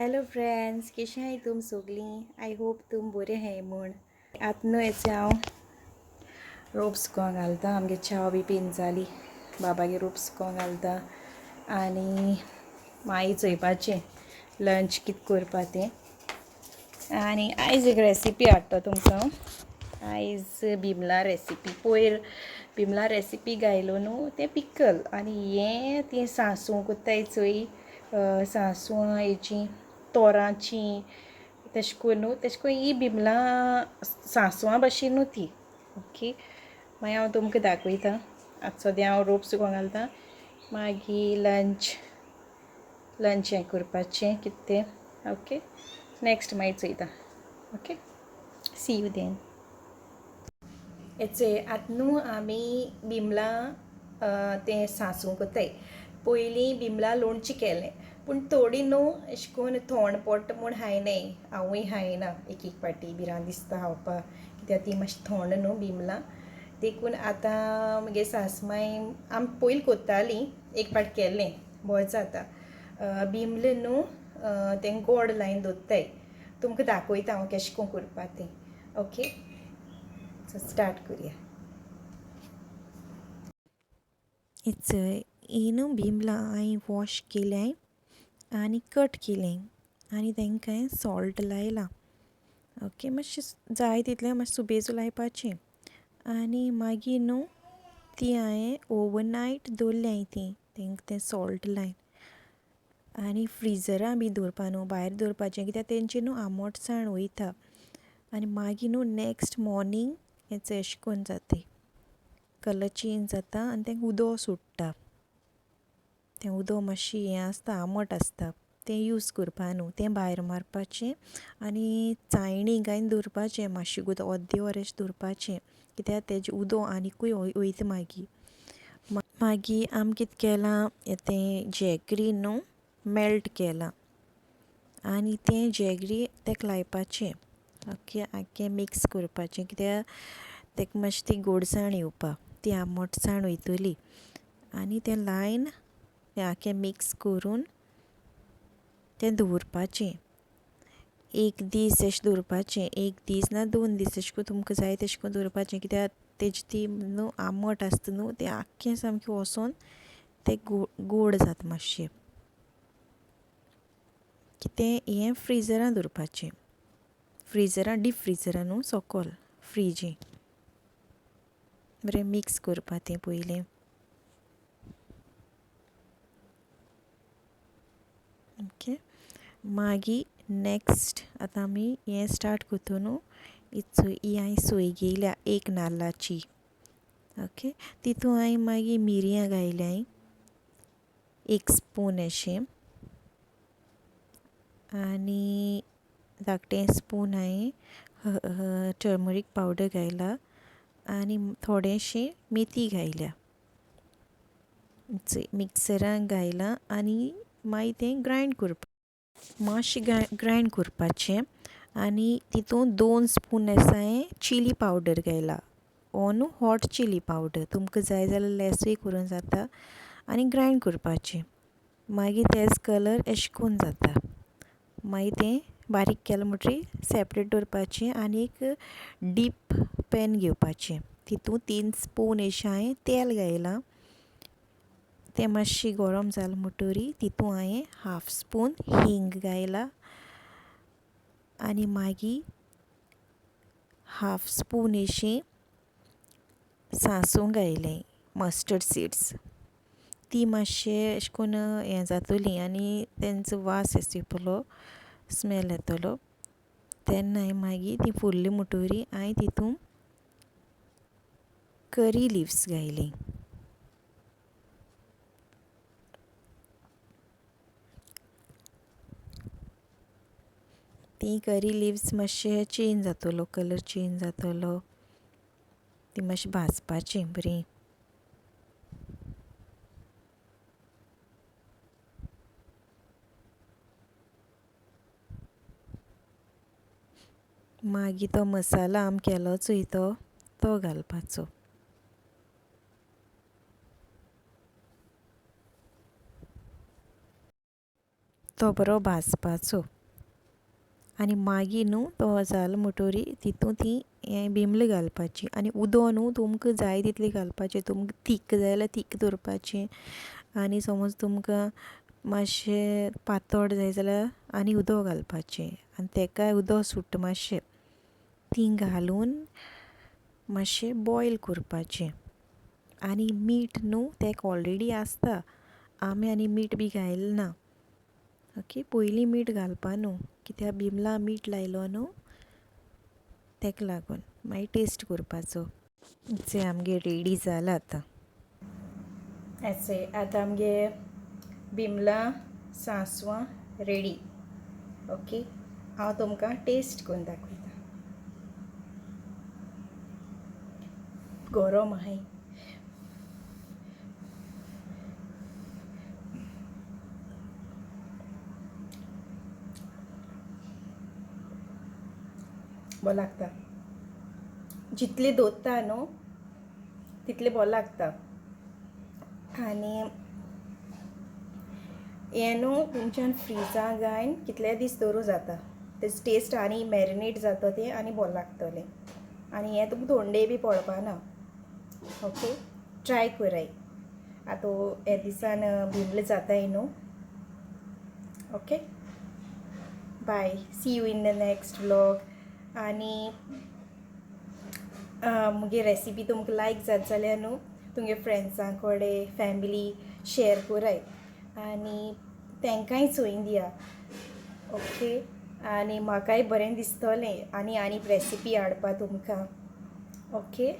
Hello friends, कशी हाय तुम सगलीं? आय होप तुम बरे हाय म्हूण. आतां न्हू हेचे हांव रोप सुकोवंक घालता. आमगे चाव बी पिन जाली. बाबागे रोप सुकोवंक घालता आनी माई चोयपाचें लंच कित करपा तें. आनी आयज एक रेसिपी हाडटा तुमकां. आयज बिमला रेसिपी. पयर बिमला रेसिपी गायलो न्हू तें पिकल आनी हें ती सांसव कोत्ताय चोय सांसवां हेचीं तोरांचीं तेशें कोन्न न्हू तेशें कोन्न ही बिमलां सांसवां भाशेन न्हू ती. ओके, मागीर हांव तुमकां दाखयतां. आतां सोद्या हांव रोप सुकोवंक घालतां. मागीर लंच हें करपाचें कितें तें. ओके, नेक्स्ट मागीर चोयता. Okay, see you then. हेचे आतां न्हू आमी बिमलां तें सांसव कोत्ताय. पयलीं बिमलां लोणचें केलें पूण थोडीं न्हू अशें कोन्न थोंड पडटा म्हूण खायनाय. हांवूय खायना एक एक पाटी भिरांत दिसता खावपाक, कित्याक तीं मातशीं थोंड न्हू बिमलां. देखून आतां म्हगे सासूमाय आमी पयलीं कोत्तालीं, एक पाट केलें बोर जाता. बिमलां न्हू तें गोड लायन दवरताय. तुमकां दाखयता हांव केशें कोन्न करपा तें. ओके, सो स्टार्ट करुया. ही न्हू बिमलां हांवें वॉश केल्याय आनी कट केलें आनी तांकां सॉल्ट लायलां. ओके, मातशें जाय तितलें मातशें सुबेज लायपाचें आनी मागीर न्हू ती हांवें ओवरनायट दवरल्याय तांकां तें सॉल्ट लायन आनी फ्रिजरान बी दवरपा न्हू, भायर दवरपाचें कित्याक तेंचें न्हू आमोटसाण वयता. आनी मागीर न्हू नेक्स्ट मॉर्निंग हेचें अशें कोन्न जाताय, कलर चेंज जाता आनी तेंकां उदक सुट्टा. तें उदक मातशें हें आसता, आमट आसता. तें यूज करपा न्हू, तें भायर मारपाचें आनी चाळणी घायन दवरपाचें. मातशें अर्दें वर अशें दवरपाचें कित्याक तेजें उदक आनिकूय वयता मागीर. मागीर आमी कितें केलां, तें जॅगरी न्हू मेल्ट केलां आनी तें जॅगरी ताका लायपाचें. ओके, आख्खें मिक्स करपाचें कित्याक ताका मातशी ती गोडसाण येवपा, ती आमटसाण वयतली. आनी तें लायन तें आख्खें मिक्स करून तें दवरपाचें. एक दीस अशें दवरपाचें, एक दीस ना 2 दीस अशें करून तुमकां जाय तशें करून दवरपाचें. कित्याक तेजी ती न्हू आमट आसता न्हू तें आख्खें सामकें वोसोन तें गोड जाता मातशें. तें हें फ्रिजरान दवरपाचें, फ्रिजरान डीप फ्रिजरान न्हू सकयल फ्रिजीन. बरें मिक्स करपा तें पयलें. ओके, मागीर नेक्स्ट आतां आमी हें स्टार्ट करता न्हू. ही हांवें सोय घेयल्या एक नाल्लाची. ओके, तितून हांवें मागीर मिरयां घायल्याय 1 स्पून अशें आनी धाकटें स्पून हांवें टर्मरीक पावडर घायला आनी थोडेंशें मेथी घायल्या. मिक्सरान घायलां आनी मागीर तें ग्रायंड करपा मातशें ग्रायंड करपाचें. आनी तितून 2 स्पून अशें हांवें चिली पावडर घायला. हो न्हू हॉट चिली पावडर, तुमकां जाय जाल्यार लॅसूय करूं जाता. आनी ग्रायंड करपाचें. मागीर तेजो कलर अशें करून जाता. मागीर तें बारीक केलें म्हणटरी सेपरेट दवरपाचें आनी एक डीप पॅन घेवपाचें. तितून 3 स्पून अशें हांवें तेल घायलां. तें मातशें गरम जालें म्हणटरी तितून हांवें 1/2 स्पून हींग घायला आनी मागीर 1/2 स्पून अशें सांसव घायलें, मस्टर्ड सिड्स. ती मातशें अशें करून हें जातलीं आनी तेंचो वास येतलो, स्मेल येतलो. तेन्ना हांवें मागीर ती फुल्ली म्हणटरी हांवें तितून करी लिव्स घायलीं. ती करी लिव्स मातशें चेंज जातलो, कलर चेंज जातलो. ती मातशें भाजपाचीं बरीं. मागीर तो मसाला आमी केलो चोय तो घालपाचो. तो बरो भाजपाचो आनी मागीर न्हू तो जालो म्हणटोरी तितून ती हें बिमलां घालपाची आनी उदक न्हू तुमकां जाय तितलें घालपाचें तुमकां थीक जाय जाल्यार थीक दवरपाचें आनी समज तुमकां मातशें पातळ जाय जाल्यार आनी उदक घालपाचें आनी ताका उदक सुट्टा मातशें ती घालून मातशें बॉयल करपाचें आनी मीठ न्हू ताका ऑलरेडी आसता आमी आनी मीठ बी घायले ना ओके पयलीं मीठ घालपा न्हू कित्याक बिमलां मीठ लायलो न्हू ताका लागून मागीर टेस्ट करपाचो जें आमगे रेडी जालां आतां आतां आमगे बिमलां सांसवां रेडी ओके हांव तुमकां टेस्ट करून दाखयतां गरम आहाय बरो लागता जितले दवरता न्हू तितले बरो लागता आनी हें न्हू तुमच्यान फ्रिजान घायन कितले दीस दवरूं जाता तेच टेस्ट आनी मॅरिनेट जाता तें आनी बरें लागतलें आनी हें तुमकां थंडे बी पडपाना ओके ट्राय कराय आतां हे दिसान बिमलां जाताय न्हू okay bye see you in the next vlog आनी मुगे रेसिपी तुमकां लायक जात जाल्यार न्हू तुमगे फ्रेंड्सां कडेन फॅमिली शेअर कराय आनी तांकांय चोयन दिया ओके आनी म्हाकाय बरें दिसतलें आनी रेसिपी हाडपा तुमकां ओके